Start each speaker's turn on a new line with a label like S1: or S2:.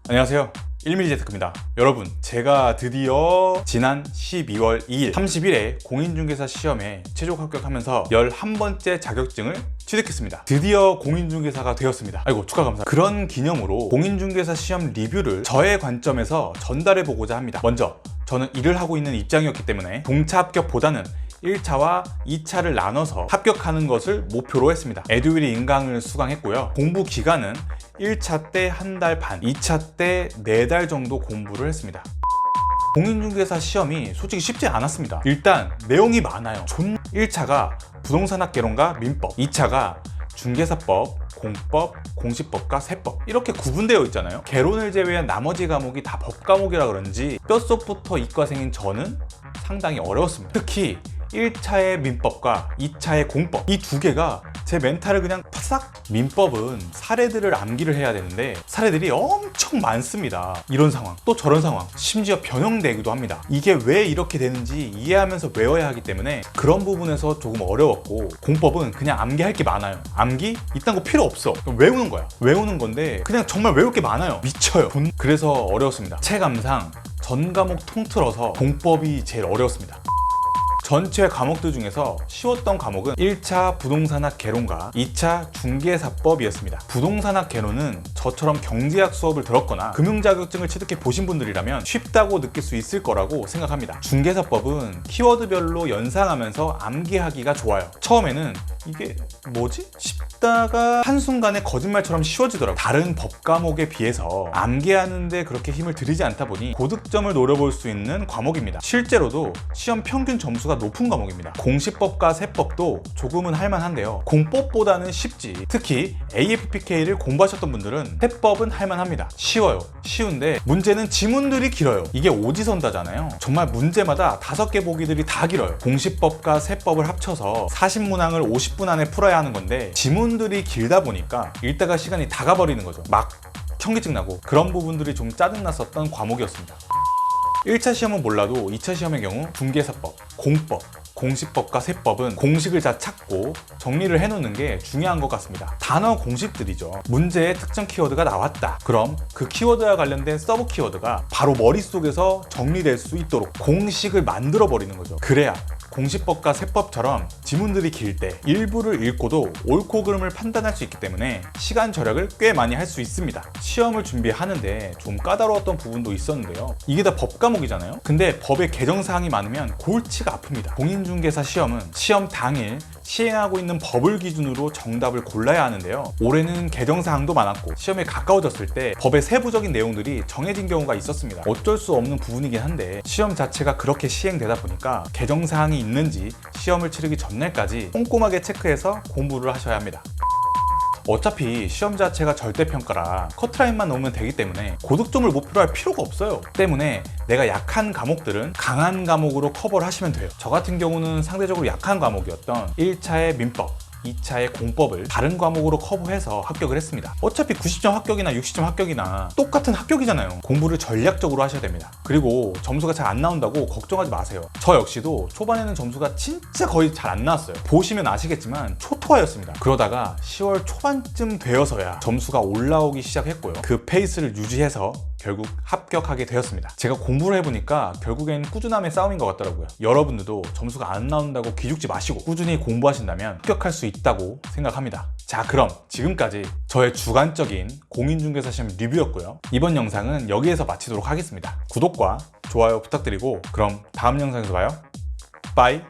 S1: 안녕하세요, 1mm제트크입니다. 여러분, 제가 드디어 지난 12월 2일 30일에 공인중개사 시험에 최종 합격하면서 11번째 자격증을 취득했습니다. 드디어 공인중개사가 되었습니다. 아이고, 축하 감사합니다. 그런 기념으로 공인중개사 시험 리뷰를 저의 관점에서 전달해 보고자 합니다. 먼저 저는 일을 하고 있는 입장이었기 때문에 동차 합격보다는 1차와 2차를 나눠서 합격하는 것을 목표로 했습니다. 에듀윌이 인강을 수강했고요. 공부 기간은 1차 때 한 달 반, 2차 때 4달 정도 공부를 했습니다. 공인중개사 시험이 솔직히 쉽지 않았습니다. 일단 내용이 많아요. 1차가 부동산학개론과 민법, 2차가 중개사법, 공법, 공시법과 세법, 이렇게 구분되어 있잖아요. 개론을 제외한 나머지 과목이 다 법 과목이라 그런지 뼛속부터 이과생인 저는 상당히 어려웠습니다. 특히 1차의 민법과 2차의 공법, 이 두 개가 제 멘탈을 그냥 파삭! 민법은 사례들을 암기를 해야 되는데 사례들이 엄청 많습니다. 이런 상황, 또 저런 상황, 심지어 변형되기도 합니다. 이게 왜 이렇게 되는지 이해하면서 외워야 하기 때문에 그런 부분에서 조금 어려웠고, 공법은 그냥 암기할 게 많아요. 암기? 이딴 거 필요 없어. 외우는 거야. 외우는 건데 그냥 정말 외울 게 많아요. 미쳐요. 그래서 어려웠습니다. 체감상 전 과목 통틀어서 공법이 제일 어려웠습니다. 전체 과목들 중에서 쉬웠던 과목은 1차 부동산학 개론과 2차 중개사법이었습니다. 부동산학 개론은 저처럼 경제학 수업을 들었거나 금융자격증을 취득해 보신 분들이라면 쉽다고 느낄 수 있을 거라고 생각합니다. 중개사법은 키워드별로 연상하면서 암기하기가 좋아요. 처음에는 이게 뭐지? 싶다가 한순간에 거짓말처럼 쉬워지더라고요. 다른 법 과목에 비해서 암기하는데 그렇게 힘을 들이지 않다 보니 고득점을 노려볼 수 있는 과목입니다. 실제로도 시험 평균 점수가 높은 과목입니다. 공시법과 세법도 조금은 할만한데요, 공법보다는 쉽지. 특히 AFPK를 공부하셨던 분들은 세법은 할만합니다. 쉬워요. 쉬운데 문제는 지문들이 길어요. 이게 오지선다잖아요. 정말 문제마다 5개 보기들이 다 길어요. 공시법과 세법을 합쳐서 40문항을 50분 안에 풀어야 하는 건데 지문들이 길다 보니까 읽다가 시간이 다 가버리는 거죠. 막 현기증 나고, 그런 부분들이 좀 짜증났었던 과목이었습니다. 1차 시험은 몰라도 2차 시험의 경우 중개사법, 공법, 공시법과 세법은 공식을 다 찾고 정리를 해놓는 게 중요한 것 같습니다. 단어 공식들이죠. 문제에 특정 키워드가 나왔다. 그럼 그 키워드와 관련된 서브 키워드가 바로 머릿속에서 정리될 수 있도록 공식을 만들어 버리는 거죠. 그래야 공시법과 세법처럼 지문들이 길 때 일부를 읽고도 옳고 그름을 판단할 수 있기 때문에 시간 절약을 꽤 많이 할 수 있습니다. 시험을 준비하는데 좀 까다로웠던 부분도 있었는데요. 이게 다 법 과목이잖아요. 근데 법에 개정사항이 많으면 골치가 아픕니다. 공인중개사 시험은 시험 당일 시행하고 있는 법을 기준으로 정답을 골라야 하는데요. 올해는 개정사항도 많았고 시험에 가까워졌을 때 법의 세부적인 내용들이 정해진 경우가 있었습니다. 어쩔 수 없는 부분이긴 한데 시험 자체가 그렇게 시행되다 보니까 개정사항이 있는지 시험을 치르기 전날까지 꼼꼼하게 체크해서 공부를 하셔야 합니다. 어차피 시험 자체가 절대평가라 커트라인만 넣으면 되기 때문에 고득점을 목표로 할 필요가 없어요. 때문에 내가 약한 과목들은 강한 과목으로 커버를 하시면 돼요. 저 같은 경우는 상대적으로 약한 과목이었던 1차의 민법, 2차의 공법을 다른 과목으로 커버해서 합격을 했습니다. 어차피 90점 합격이나 60점 합격이나 똑같은 합격이잖아요. 공부를 전략적으로 하셔야 됩니다. 그리고 점수가 잘 안 나온다고 걱정하지 마세요. 저 역시도 초반에는 점수가 진짜 거의 잘 안 나왔어요. 보시면 아시겠지만 초토화였습니다. 그러다가 10월 초반쯤 되어서야 점수가 올라오기 시작했고요. 그 페이스를 유지해서 결국 합격하게 되었습니다. 제가 공부를 해보니까 결국엔 꾸준함의 싸움인 것 같더라고요. 여러분들도 점수가 안 나온다고 기죽지 마시고 꾸준히 공부하신다면 합격할 수 있다고 생각합니다. 자, 그럼 지금까지 저의 주관적인 공인중개사 시험 리뷰였고요. 이번 영상은 여기에서 마치도록 하겠습니다. 구독과 좋아요 부탁드리고 그럼 다음 영상에서 봐요. 빠이.